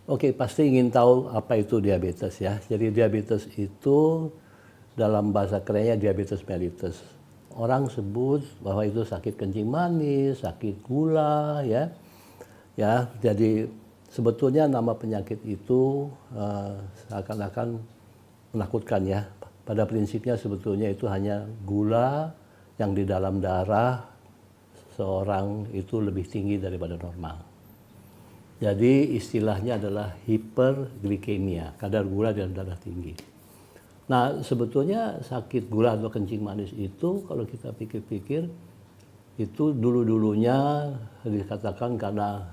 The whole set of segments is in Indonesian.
Oke, pasti ingin tahu apa itu diabetes ya. Jadi diabetes itu dalam bahasa kerennya diabetes mellitus. Orang sebut bahwa itu sakit kencing manis, sakit gula ya. Ya, jadi sebetulnya nama penyakit itu seakan-akan menakutkan ya. Pada prinsipnya sebetulnya itu hanya gula yang di dalam darah seorang itu lebih tinggi daripada normal. Jadi istilahnya adalah hiperglikemia, kadar gula dalam darah tinggi. Nah, sebetulnya sakit gula atau kencing manis itu kalau kita pikir-pikir itu dulu-dulunya dikatakan karena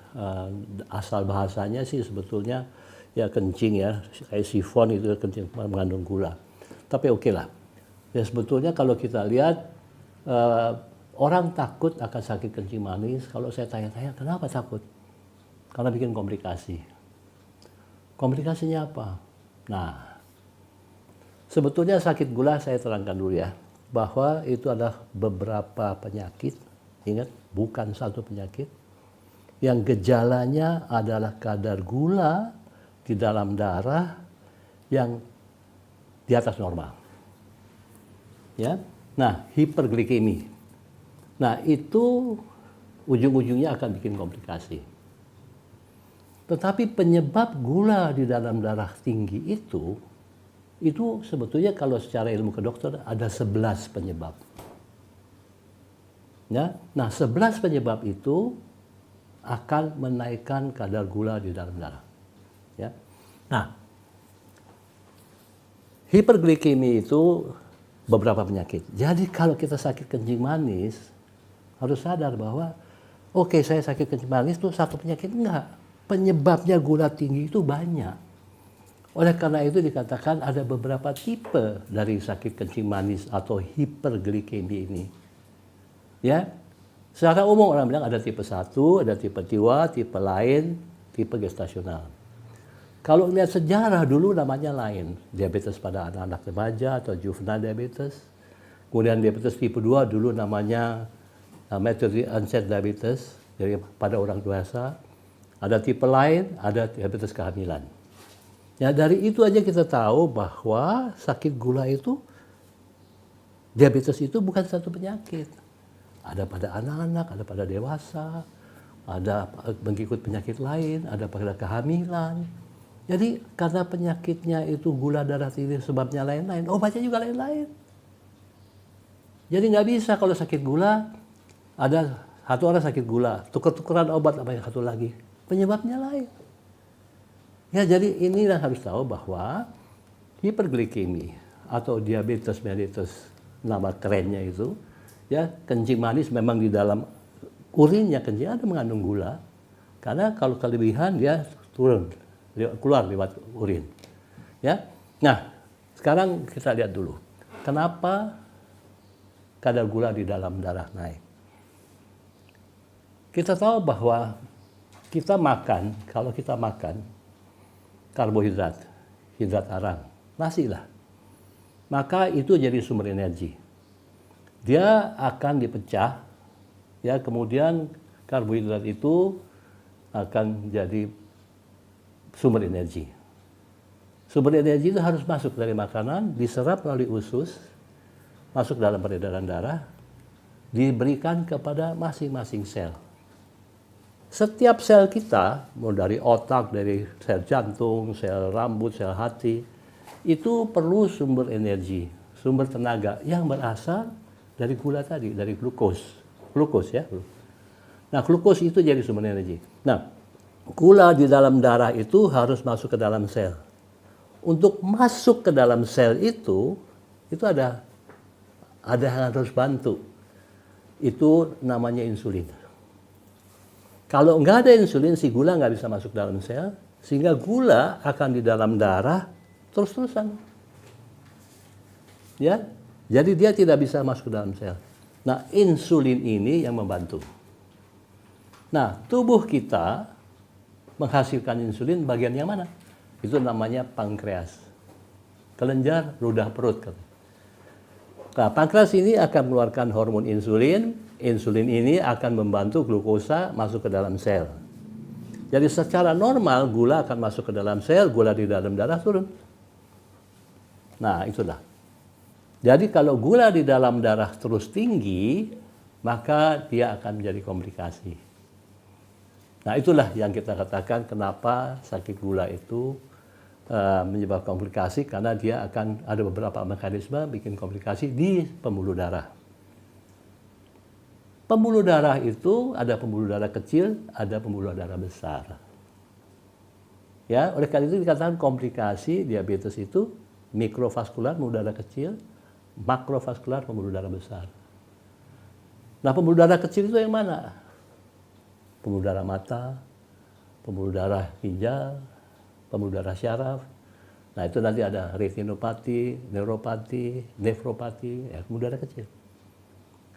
asal bahasanya sih sebetulnya ya kencing ya, kayak sifon itu kencing mengandung gula. Tapi oke lah. Ya sebetulnya kalau kita lihat orang takut akan sakit kencing manis, kalau saya tanya-tanya kenapa takut? Karena bikin komplikasi. Komplikasinya apa? Nah, sebetulnya sakit gula saya terangkan dulu ya, bahwa itu adalah beberapa penyakit, ingat bukan satu penyakit, yang gejalanya adalah kadar gula di dalam darah yang di atas normal. Ya, nah hiperglikemi. Nah itu ujung-ujungnya akan bikin komplikasi. Tetapi penyebab gula di dalam darah tinggi itu sebetulnya kalau secara ilmu kedokteran ada 11 penyebab. Ya, nah 11 penyebab itu akan menaikkan kadar gula di dalam darah. Ya. Nah, hiperglikemi itu beberapa penyakit. Jadi kalau kita sakit kencing manis, harus sadar bahwa oke, saya sakit kencing manis itu satu penyakit, enggak. Penyebabnya gula tinggi itu banyak. Oleh karena itu dikatakan ada beberapa tipe dari sakit kencing manis atau hiperglikemi ini. Ya, secara umum orang bilang ada tipe 1, ada tipe 2, tipe lain, tipe gestasional. Kalau lihat sejarah dulu namanya lain, diabetes pada anak-anak remaja atau juvenile diabetes. Kemudian diabetes tipe 2 dulu namanya maturity onset diabetes, jadi pada orang dewasa. Ada tipe lain, ada diabetes kehamilan. Ya dari itu aja kita tahu bahwa sakit gula itu, diabetes itu bukan satu penyakit. Ada pada anak-anak, ada pada dewasa, ada mengikut penyakit lain, ada pada kehamilan. Jadi karena penyakitnya itu gula darah tinggi sebabnya lain-lain, obatnya juga lain-lain. Jadi nggak bisa kalau sakit gula, ada satu orang sakit gula, tuker-tukeran obat apa yang satu lagi. Penyebabnya lain. Ya, jadi inilah harus tahu bahwa hiperglikemi atau diabetes mellitus, nama kerennya itu, ya kencing manis memang di dalam urinnya kencing ada mengandung gula, karena kalau kelebihan dia turun, keluar lewat urin. Ya, nah sekarang kita lihat dulu, kenapa kadar gula di dalam darah naik. Kita tahu bahwa kita makan, kalau kita makan karbohidrat, hidrat arang, nasi lah, maka itu jadi sumber energi. Dia akan dipecah, ya kemudian karbohidrat itu akan jadi sumber energi. Sumber energi itu harus masuk dari makanan, diserap melalui usus, masuk dalam peredaran darah, diberikan kepada masing-masing sel. Setiap sel kita, mulai dari otak, dari sel jantung, sel rambut, sel hati, itu perlu sumber energi, sumber tenaga yang berasal dari gula tadi, dari glukos. Glukos ya. Nah, glukos itu jadi sumber energi. Nah, gula di dalam darah itu harus masuk ke dalam sel. Untuk masuk ke dalam sel itu ada yang harus bantu. Itu namanya insulin. Kalau nggak ada insulin, si gula nggak bisa masuk dalam sel, sehingga gula akan di dalam darah terus-terusan. Ya, jadi dia tidak bisa masuk ke dalam sel. Nah, insulin ini yang membantu. Nah, tubuh kita menghasilkan insulin bagian yang mana? Itu namanya pankreas. Kelenjar ludah perut. Nah, pankreas ini akan mengeluarkan hormon insulin. Insulin ini akan membantu glukosa masuk ke dalam sel. Jadi secara normal gula akan masuk ke dalam sel, gula di dalam darah turun. Nah, itulah. Jadi kalau gula di dalam darah terus tinggi, maka dia akan menjadi komplikasi. Nah, itulah yang kita katakan kenapa sakit gula itu menyebabkan komplikasi, karena dia akan ada beberapa mekanisme bikin komplikasi di pembuluh darah. Pembuluh darah itu ada pembuluh darah kecil, ada pembuluh darah besar. Ya, oleh karena itu dikatakan komplikasi diabetes itu mikrovaskular pembuluh darah kecil, makrovaskular pembuluh darah besar. Nah, pembuluh darah kecil itu yang mana? Pembuluh darah mata, pembuluh darah ginjal, pembuluh darah syaraf. Nah, itu nanti ada retinopati, neuropati, nefropati, ya, pembuluh darah kecil.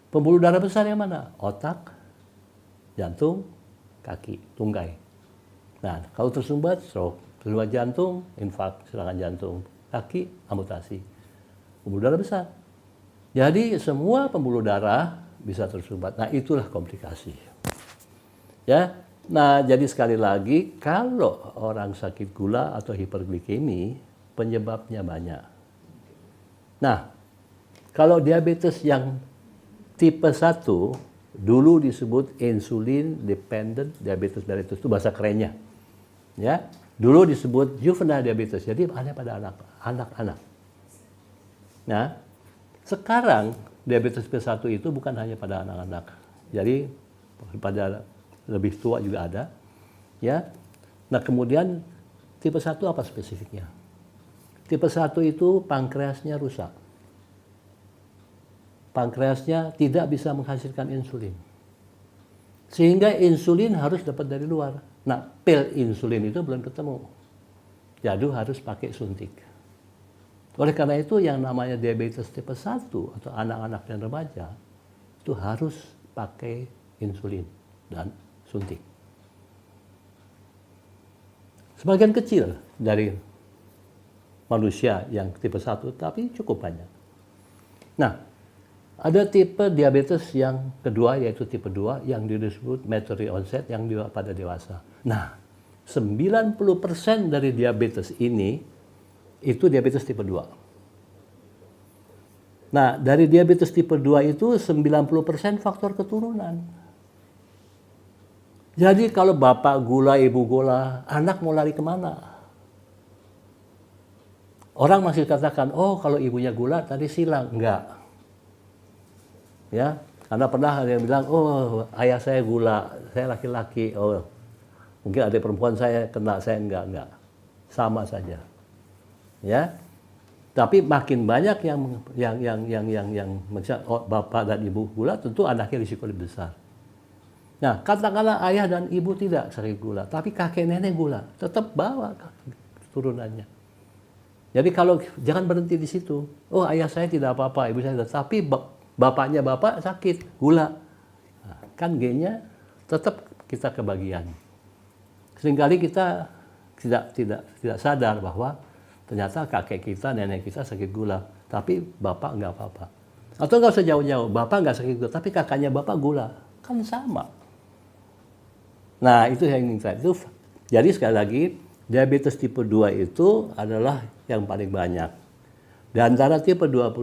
Pembuluh darah besar yang mana? Otak, jantung, kaki, tungkai. Nah, kalau tersumbat, stroke. Tersumbat jantung, infark, serangan jantung. Kaki, amputasi. Pembuluh darah besar. Jadi semua pembuluh darah bisa tersumbat. Nah, itulah komplikasi. Ya. Nah, jadi sekali lagi, kalau orang sakit gula atau hiperglikemi, penyebabnya banyak. Nah, kalau diabetes yang tipe 1, dulu disebut insulin dependent diabetes mellitus, itu bahasa kerennya. Ya, dulu disebut juvenile diabetes, jadi ada pada anak-anak. Nah, sekarang diabetes tipe 1 itu bukan hanya pada anak-anak. Jadi pada lebih tua juga ada. Ya. Nah, kemudian tipe 1 apa spesifiknya? Tipe 1 itu pankreasnya rusak. Pankreasnya tidak bisa menghasilkan insulin. Sehingga insulin harus dapat dari luar. Nah, pil insulin itu belum ketemu. Jadi harus pakai suntik. Oleh karena itu yang namanya diabetes tipe 1 atau anak-anak dan remaja itu harus pakai insulin dan suntik. Sebagian kecil dari manusia yang tipe 1 tapi cukup banyak. Nah, ada tipe diabetes yang kedua, yaitu tipe 2, yang disebut mature onset, yang pada dewasa. Nah, 90% dari diabetes ini, itu diabetes tipe 2. Nah, dari diabetes tipe 2 itu 90% faktor keturunan. Jadi kalau bapak gula, ibu gula, anak mau lari kemana? Orang masih katakan, oh kalau ibunya gula tadi silang. Enggak. Ya, karena pernah ada yang bilang, oh ayah saya gula, saya laki-laki, oh mungkin ada perempuan saya kena, saya enggak, sama saja, ya. Tapi makin banyak yang oh, bapak dan ibu gula, tentu anaknya risiko lebih besar. Nah, katakanlah ayah dan ibu tidak sakit gula, tapi kakek nenek gula, tetap bawa turunannya. Jadi kalau jangan berhenti di situ, oh ayah saya tidak apa-apa, ibu saya tidak, tapi bapaknya bapak sakit gula, nah, kan gennya tetap kita kebagian. Seringkali kita tidak sadar bahwa ternyata kakek kita, nenek kita sakit gula, tapi bapak nggak apa-apa. Atau nggak usah jauh-jauh, bapak nggak sakit gula, tapi kakaknya bapak gula, kan sama. Nah, itu yang ingin saya itu. Jadi sekali lagi, diabetes tipe 2 itu adalah yang paling banyak. Di antara tipe 2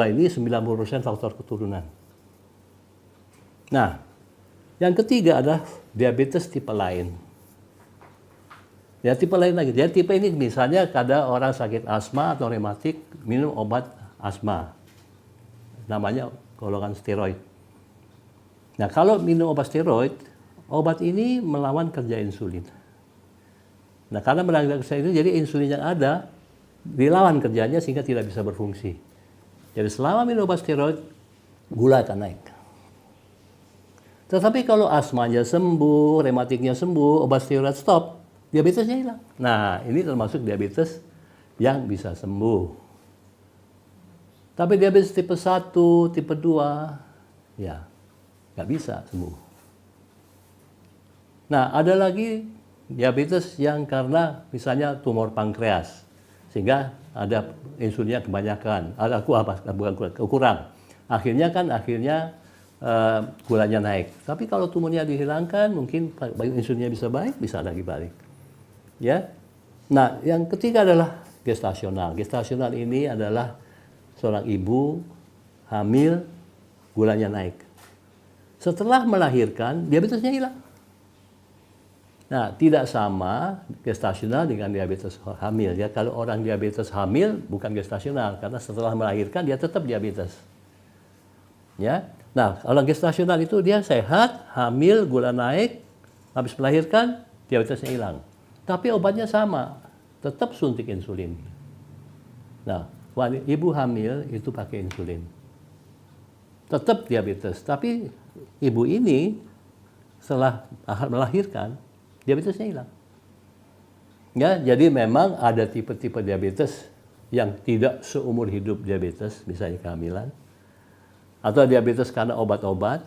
ini 90% faktor keturunan. Nah, yang ketiga adalah diabetes tipe lain. Ya, tipe lain lagi. Jadi tipe ini misalnya ada orang sakit asma atau rematik minum obat asma. Namanya golongan steroid. Nah, kalau minum obat steroid, obat ini melawan kerja insulin. Nah, karena melawan kerja itu, jadi insulin yang ada dilawan kerjanya sehingga tidak bisa berfungsi. Jadi selama minum obat steroid, gula akan naik. Tetapi kalau asmanya sembuh, rematiknya sembuh, obat steroid stop, diabetesnya hilang. Nah, ini termasuk diabetes yang bisa sembuh. Tapi diabetes tipe 1, tipe 2, ya nggak bisa sembuh. Nah, ada lagi diabetes yang karena misalnya tumor pankreas, sehingga ada insulinnya kebanyakan, kurang. Akhirnya gulanya naik. Tapi kalau tumornya dihilangkan, mungkin insulinnya bisa baik, bisa lagi balik. Ya. Nah, yang ketiga adalah gestasional. Gestasional ini adalah seorang ibu hamil, gulanya naik. Setelah melahirkan, diabetesnya hilang. Nah, tidak sama gestasional dengan diabetes hamil ya. Kalau orang diabetes hamil bukan gestasional karena setelah melahirkan dia tetap diabetes. Ya. Nah, kalau gestasional itu dia sehat, hamil, gula naik, habis melahirkan diabetesnya hilang. Tapi obatnya sama, tetap suntik insulin. Nah, ibu hamil itu pakai insulin. Tetap diabetes, tapi ibu ini setelah melahirkan diabetesnya hilang. Ya, jadi memang ada tipe-tipe diabetes yang tidak seumur hidup diabetes, misalnya kehamilan, atau diabetes karena obat-obat,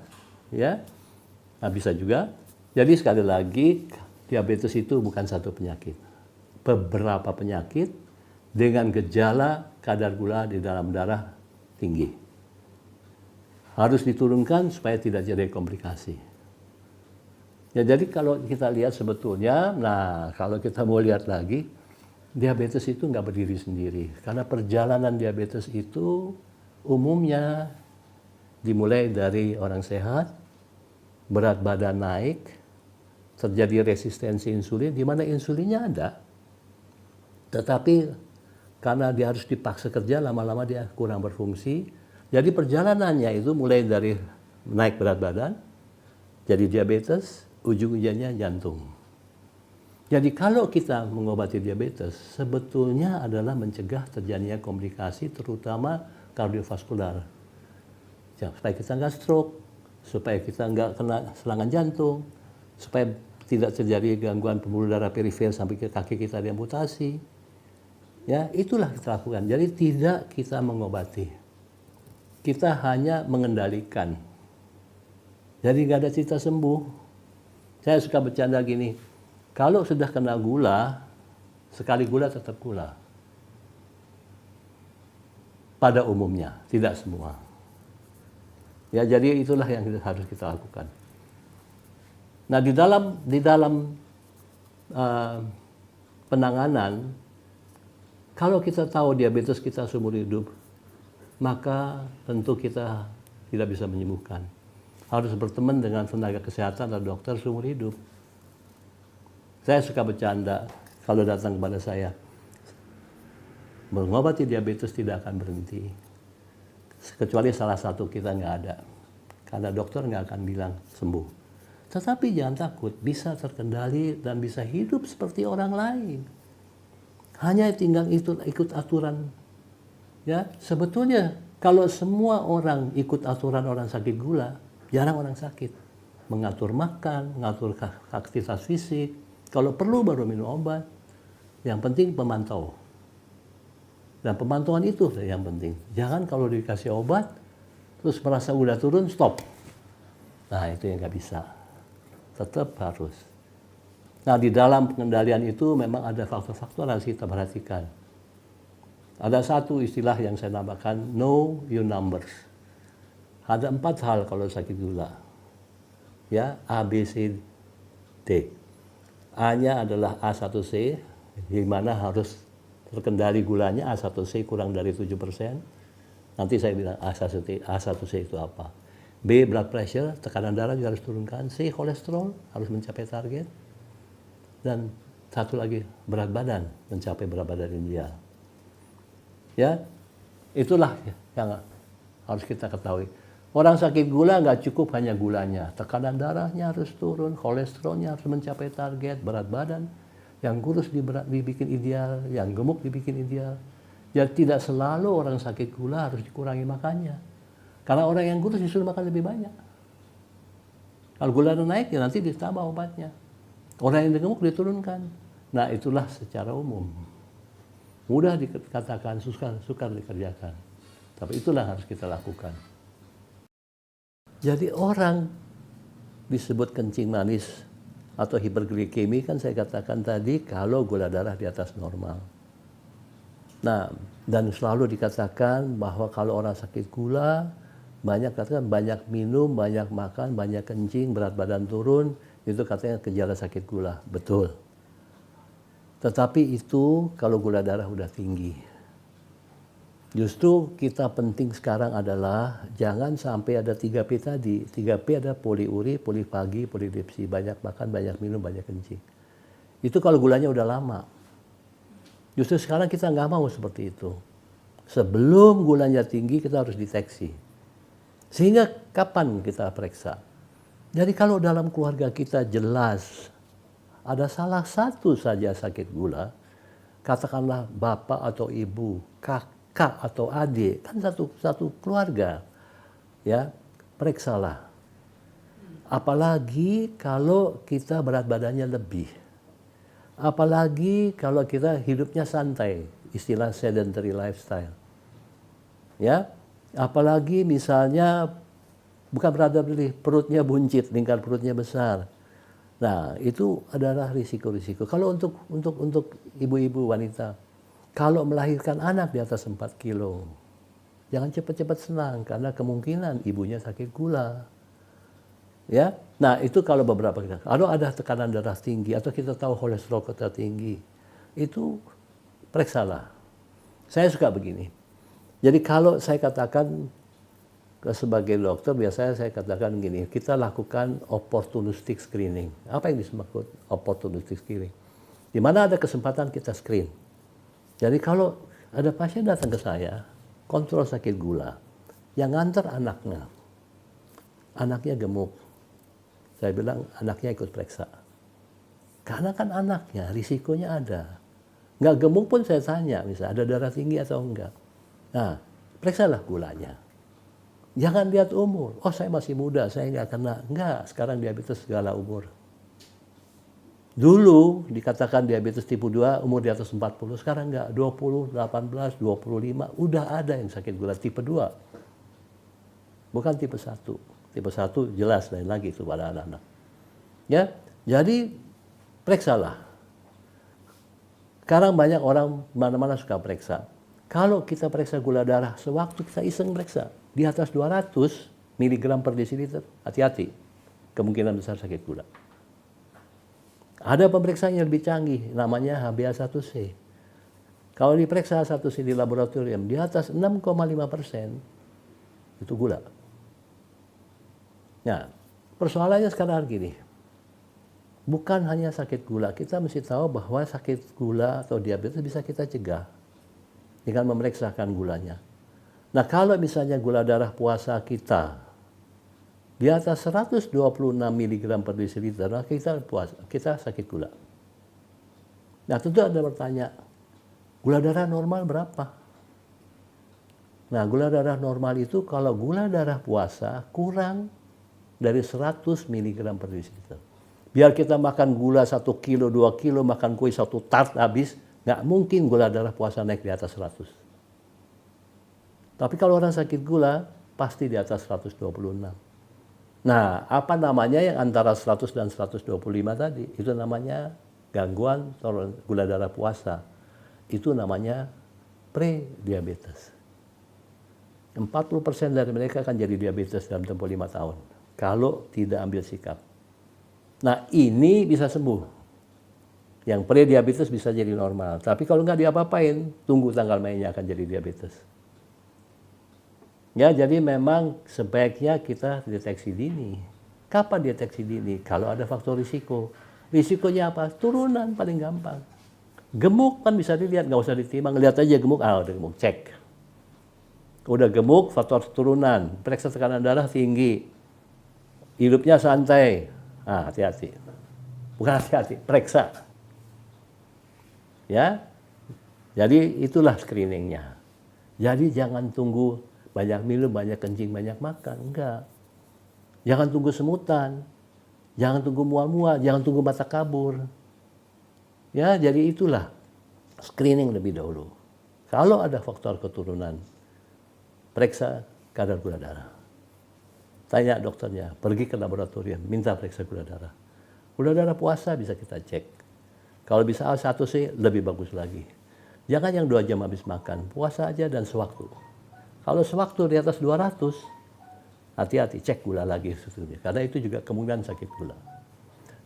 ya, nah, bisa juga. Jadi sekali lagi, diabetes itu bukan satu penyakit. Beberapa penyakit dengan gejala kadar gula di dalam darah tinggi. Harus diturunkan supaya tidak jadi komplikasi. Ya, jadi kalau kita lihat sebetulnya, nah kalau kita mau lihat lagi, diabetes itu nggak berdiri sendiri. Karena perjalanan diabetes itu umumnya dimulai dari orang sehat, berat badan naik, terjadi resistensi insulin, di mana insulinnya ada. Tetapi karena dia harus dipaksa kerja, lama-lama dia kurang berfungsi. Jadi perjalanannya itu mulai dari naik berat badan, jadi diabetes, ujung-ujungnya jantung. Jadi kalau kita mengobati diabetes, sebetulnya adalah mencegah terjadinya komplikasi, terutama kardiovaskular. Ya, supaya kita nggak stroke, supaya kita nggak kena serangan jantung, supaya tidak terjadi gangguan pembuluh darah perifer sampai ke kaki kita diamputasi. Ya, itulah kita lakukan. Jadi tidak kita mengobati. Kita hanya mengendalikan. Jadi nggak ada cerita sembuh. Saya suka bercanda gini, kalau sudah kena gula, sekali gula tetap gula. Pada umumnya, tidak semua. Ya, jadi itulah yang harus kita lakukan. Nah, di dalam penanganan, kalau kita tahu diabetes kita seumur hidup, maka tentu kita tidak bisa menyembuhkan. Harus berteman dengan tenaga kesehatan atau dokter seumur hidup. Saya suka bercanda kalau datang kepada saya, mengobati diabetes tidak akan berhenti. Kecuali salah satu kita nggak ada. Karena dokter nggak akan bilang sembuh. Tetapi jangan takut, bisa terkendali dan bisa hidup seperti orang lain. Hanya tinggal ikut aturan. Ya, sebetulnya kalau semua orang ikut aturan orang sakit gula, jarang orang sakit. Mengatur makan, mengatur aktivitas fisik. Kalau perlu baru minum obat. Yang penting pemantau. Dan pemantauan itu yang penting. Jangan kalau dikasih obat, terus merasa udah turun, stop. Nah, itu yang nggak bisa. Tetap harus. Nah, di dalam pengendalian itu memang ada faktor-faktor yang harus kita perhatikan. Ada satu istilah yang saya namakan, know your numbers. Ada 4 hal kalau sakit gula. Ya, A, B, C, D. A-nya adalah A1C, di mana harus terkendali gulanya, A1C kurang dari 7%. Nanti saya bilang A1C itu apa. B, blood pressure, tekanan darah juga harus turunkan. C, kolesterol, harus mencapai target. Dan satu lagi, berat badan, mencapai berat badan ideal. Ya, itulah yang harus kita ketahui. Orang sakit gula nggak cukup hanya gulanya. Tekanan darahnya harus turun, kolesterolnya harus mencapai target, berat badan. Yang kurus dibikin ideal, yang gemuk dibikin ideal. Jadi tidak selalu orang sakit gula harus dikurangi makannya. Karena orang yang kurus disuruh makan lebih banyak. Kalau gula naik, ya nanti ditambah obatnya. Orang yang gemuk diturunkan. Nah, itulah secara umum. Mudah dikatakan, sukar dikerjakan. Tapi itulah yang harus kita lakukan. Jadi orang disebut kencing manis atau hiperglikemi kan saya katakan tadi kalau gula darah di atas normal. Nah, dan selalu dikatakan bahwa kalau orang sakit gula banyak katakan banyak minum, banyak makan, banyak kencing, berat badan turun, itu katanya gejala sakit gula. Betul. Tetapi itu kalau gula darah udah tinggi. Justru kita penting sekarang adalah jangan sampai ada 3P tadi. 3P ada poliuri, polifagi, polidipsi. Banyak makan, banyak minum, banyak kencing. Itu kalau gulanya udah lama. Justru sekarang kita nggak mau seperti itu. Sebelum gulanya tinggi kita harus deteksi. Sehingga kapan kita periksa? Jadi kalau dalam keluarga kita jelas ada salah satu saja sakit gula, katakanlah bapak atau ibu, kakak atau adik, kan satu keluarga, ya periksalah. Apalagi kalau kita berat badannya lebih, apalagi kalau kita hidupnya santai, istilah sedentary lifestyle, ya, apalagi misalnya bukan berat badan, perutnya buncit, lingkar perutnya besar. Nah, itu adalah risiko-risiko. Kalau untuk ibu-ibu wanita, kalau melahirkan anak di atas 4 kilo, jangan cepat-cepat senang karena kemungkinan ibunya sakit gula. Ya. Nah, itu kalau beberapa kita. Kalau ada tekanan darah tinggi atau kita tahu kolesterol kita tinggi, itu periksalah. Saya suka begini. Jadi kalau saya katakan sebagai dokter, biasanya saya katakan gini, kita lakukan opportunistic screening. Apa yang disebut opportunistic screening? Di mana ada kesempatan kita screen. Jadi kalau ada pasien datang ke saya, kontrol sakit gula, yang nganter anaknya gemuk. Saya bilang anaknya ikut periksa. Karena kan anaknya, risikonya ada. Nggak gemuk pun saya tanya, misalnya ada darah tinggi atau enggak. Nah, periksalah gulanya. Jangan lihat umur. Oh, saya masih muda, saya nggak kena. Enggak, sekarang diabetes segala umur. Dulu dikatakan diabetes tipe 2 umur di atas 40, sekarang enggak. 20, 18, 25, udah ada yang sakit gula tipe 2. Bukan tipe 1. Tipe 1 jelas lain lagi itu pada anak-anak. Ya, jadi periksalah. Sekarang banyak orang mana-mana suka periksa. Kalau kita periksa gula darah, sewaktu kita iseng periksa, di atas 200 mg per desiliter, hati-hati, kemungkinan besar sakit gula. Ada pemeriksaan yang lebih canggih, namanya HbA1c. Kalau diperiksa 1c di laboratorium, di atas 6,5% itu gula. Nah, persoalannya sekarang gini, bukan hanya sakit gula, kita mesti tahu bahwa sakit gula atau diabetes bisa kita cegah dengan memeriksakan gulanya. Nah, kalau misalnya gula darah puasa kita di atas 126 mg per desiliter, nah kita sakit gula. Nah, tentu Anda bertanya, gula darah normal berapa? Nah, gula darah normal itu kalau gula darah puasa kurang dari 100 mg per desiliter. Biar kita makan gula 1 kilo, 2 kilo, makan kue 1 tart habis, nggak mungkin gula darah puasa naik di atas 100. Tapi kalau orang sakit gula, pasti di atas 126. Nah, apa namanya yang antara 100 dan 125 tadi? Itu namanya gangguan gula darah puasa. Itu namanya pre-diabetes. 40% dari mereka akan jadi diabetes dalam tempoh 5 tahun. Kalau tidak ambil sikap. Nah, ini bisa sembuh. Yang pre-diabetes bisa jadi normal. Tapi kalau nggak diapa-apain, tunggu tanggal mainnya akan jadi diabetes. Ya, jadi memang sebaiknya kita deteksi dini. Kapan deteksi dini? Kalau ada faktor risiko. Risikonya apa? Turunan paling gampang. Gemuk kan bisa dilihat, nggak usah ditimbang. Lihat aja gemuk, udah gemuk, cek. Udah gemuk, faktor turunan. Periksa tekanan darah tinggi. Hidupnya santai. Hati-hati. Bukan hati-hati, periksa. Ya, jadi itulah screeningnya. Jadi jangan tunggu banyak minum, banyak kencing, banyak makan. Enggak. Jangan tunggu semutan. Jangan tunggu mual-mual. Jangan tunggu mata kabur. Ya, jadi itulah screening lebih dahulu. Kalau ada faktor keturunan, periksa kadar gula darah. Tanya dokternya, pergi ke laboratorium, minta periksa gula darah. Gula darah puasa bisa kita cek. Kalau bisa A1C lebih bagus lagi. Jangan yang 2 jam habis makan, puasa aja dan sewaktu. Kalau sewaktu di atas 200, hati-hati, cek gula lagi sebetulnya. Karena itu juga kemungkinan sakit gula.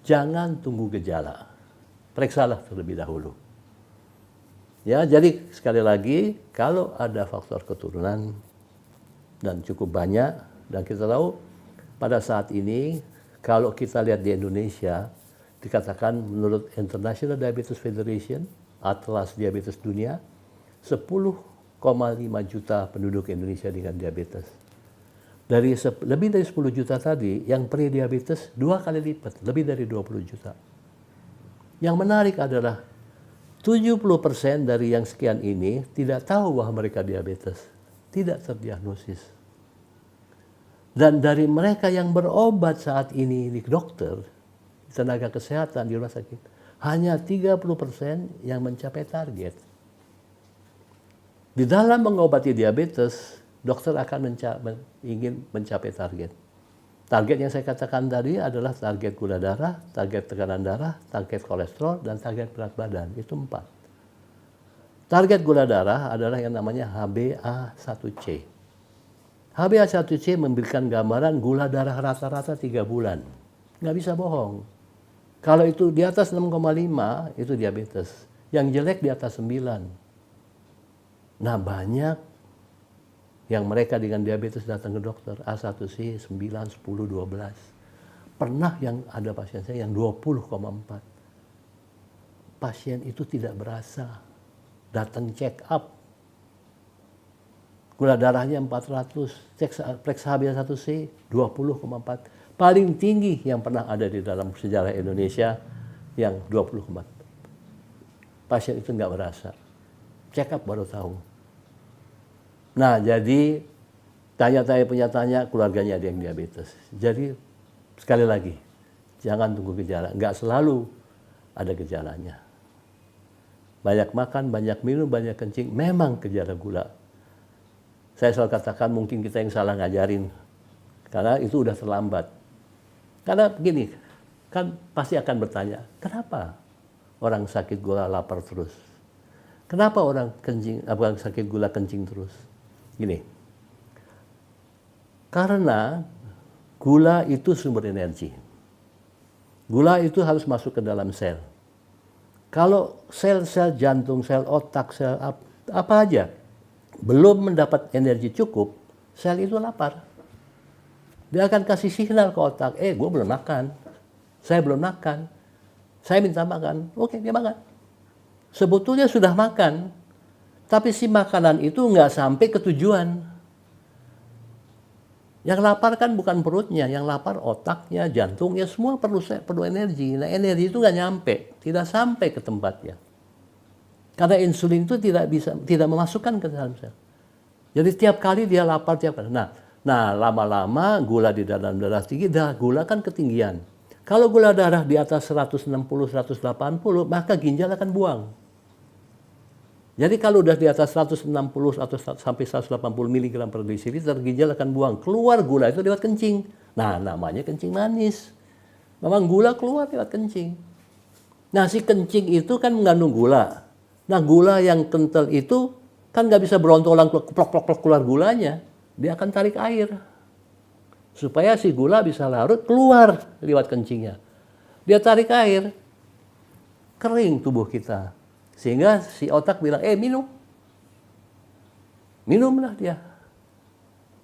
Jangan tunggu gejala, periksalah terlebih dahulu. Ya, jadi sekali lagi, kalau ada faktor keturunan dan cukup banyak, dan kita tahu pada saat ini, kalau kita lihat di Indonesia, dikatakan menurut International Diabetes Federation, Atlas Diabetes Dunia, 10,5 juta penduduk Indonesia dengan diabetes. Dari lebih dari 10 juta tadi, yang pre-diabetes 2 kali lipat, lebih dari 20 juta. Yang menarik adalah 70% dari yang sekian ini tidak tahu bahwa mereka diabetes, tidak terdiagnosis. Dan dari mereka yang berobat saat ini di dokter, tenaga kesehatan di rumah sakit, hanya 30% yang mencapai target. Di dalam mengobati diabetes, dokter akan ingin mencapai target. Target yang saya katakan tadi adalah target gula darah, target tekanan darah, target kolesterol, dan target berat badan. Itu 4. Target gula darah adalah yang namanya HbA1c. HbA1c memberikan gambaran gula darah rata-rata 3 bulan. Nggak bisa bohong. Kalau itu di atas 6,5, itu diabetes. Yang jelek di atas 9. Nah, banyak yang mereka dengan diabetes datang ke dokter, A1C 9, 10, 12. Pernah yang ada pasien saya yang 20,4. Pasien itu tidak berasa. Datang check up. Gula darahnya 400, cek periksa HbA1c 20,4. Paling tinggi yang pernah ada di dalam sejarah Indonesia yang 20,4. Pasien itu nggak berasa. Check up baru tahu. Nah, jadi tanya keluarganya ada yang diabetes. Jadi sekali lagi, jangan tunggu gejala. Nggak selalu ada gejalanya. Banyak makan, banyak minum, banyak kencing, memang gejala gula. Saya selalu katakan mungkin kita yang salah ngajarin. Karena itu udah terlambat. Karena begini, kan pasti akan bertanya, kenapa orang sakit gula lapar terus? Kenapa orang sakit gula kencing terus? Gini, karena gula itu sumber energi. Gula itu harus masuk ke dalam sel. Kalau sel-sel jantung, sel otak, sel apa aja belum mendapat energi cukup, sel itu lapar. Dia akan kasih signal ke otak, gue belum makan, saya belum makan, saya minta makan, oke dia makan. Sebetulnya sudah makan, tapi si makanan itu nggak sampai ke tujuan. Yang lapar kan bukan perutnya, yang lapar otaknya, jantungnya, semua perlu energi. Nah, energi itu nggak nyampe, tidak sampai ke tempatnya. Karena insulin itu tidak memasukkan ke dalam sel. Jadi tiap kali dia lapar, tiap kali. Nah, lama-lama gula di dalam darah tinggi, gula kan ketinggian. Kalau gula darah di atas 160, 180, maka ginjal akan buang. Jadi kalau udah di atas 160 atau sampai 180 mg per desiliter, ginjal akan buang. Keluar gula itu lewat kencing. Nah, namanya kencing manis. Memang gula keluar lewat kencing. Nah, si kencing itu kan mengandung gula. Nah, gula yang kental itu kan nggak bisa berontolan plok-plok keluar gulanya. Dia akan tarik air. Supaya si gula bisa larut keluar lewat kencingnya. Dia tarik air. Kering tubuh kita. Sehingga si otak bilang, minum. Minumlah dia.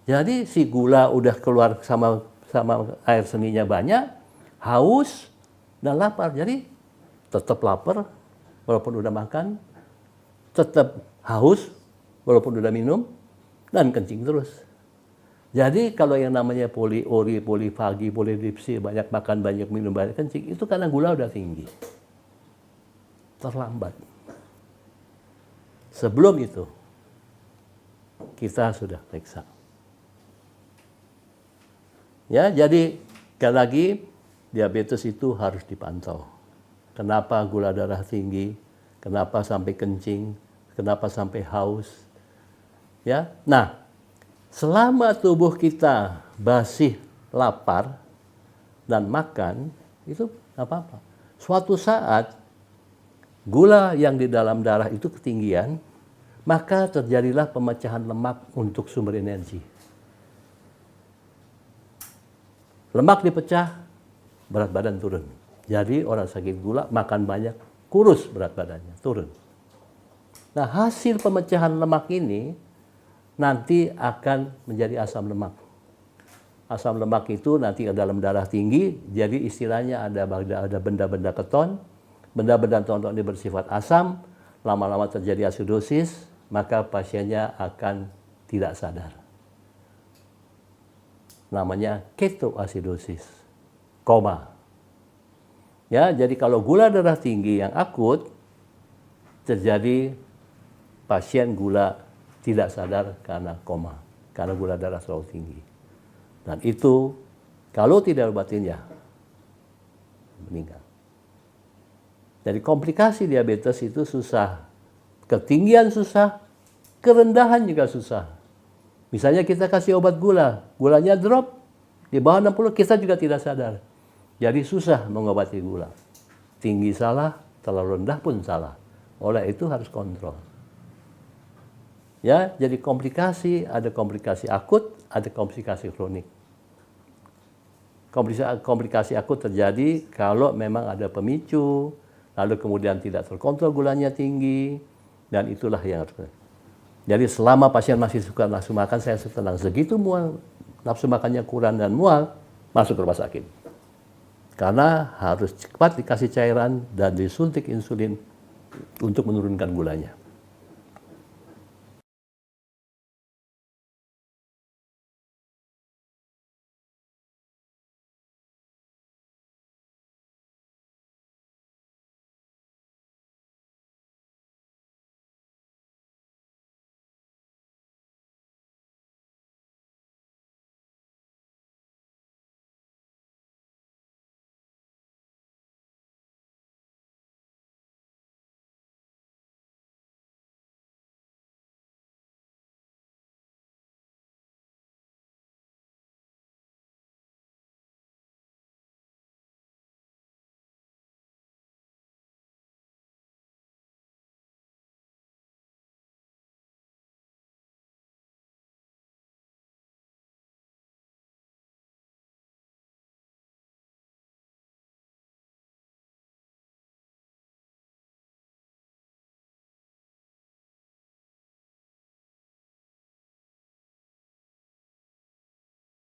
Jadi si gula udah keluar sama air seninya banyak, haus dan lapar. Jadi tetap lapar walaupun udah makan, tetap haus walaupun udah minum, dan kencing terus. Jadi kalau yang namanya poliuri, polifagi, polidipsi, banyak makan, banyak minum, banyak kencing, itu karena gula udah tinggi. Terlambat. Sebelum itu, kita sudah periksa. Ya, jadi sekali lagi, diabetes itu harus dipantau. Kenapa gula darah tinggi? Kenapa sampai kencing? Kenapa sampai haus? Ya, nah, selama tubuh kita masih lapar dan makan, itu nggak apa-apa. Suatu saat, gula yang di dalam darah itu ketinggian, maka terjadilah pemecahan lemak untuk sumber energi. Lemak dipecah, berat badan turun. Jadi orang sakit gula makan banyak, kurus berat badannya, turun. Nah, hasil pemecahan lemak ini nanti akan menjadi asam lemak. Asam lemak itu nanti dalam darah tinggi, jadi istilahnya ada benda-benda keton. Benda-benda keton ini bersifat asam, lama-lama terjadi asidosis, maka pasiennya akan tidak sadar. Namanya ketoasidosis, koma. Ya, jadi kalau gula darah tinggi yang akut, terjadi pasien gula tidak sadar karena koma, karena gula darah terlalu tinggi. Dan itu kalau tidak obatin ya meninggal. Jadi komplikasi diabetes itu susah. Ketinggian susah, kerendahan juga susah. Misalnya kita kasih obat gula, gulanya drop, di bawah 60 kita juga tidak sadar. Jadi susah mengobati gula. Tinggi salah, terlalu rendah pun salah. Oleh itu harus kontrol. Ya, jadi ada komplikasi akut, ada komplikasi kronik. Komplikasi akut terjadi kalau memang ada pemicu, lalu kemudian tidak terkontrol gulanya tinggi, dan itulah yang harus. Jadi selama pasien masih suka nafsu makan, saya tenang. Segitu mual, nafsu makannya kurang dan mual, masuk ke rumah sakit. Karena harus cepat dikasih cairan dan disuntik insulin untuk menurunkan gulanya.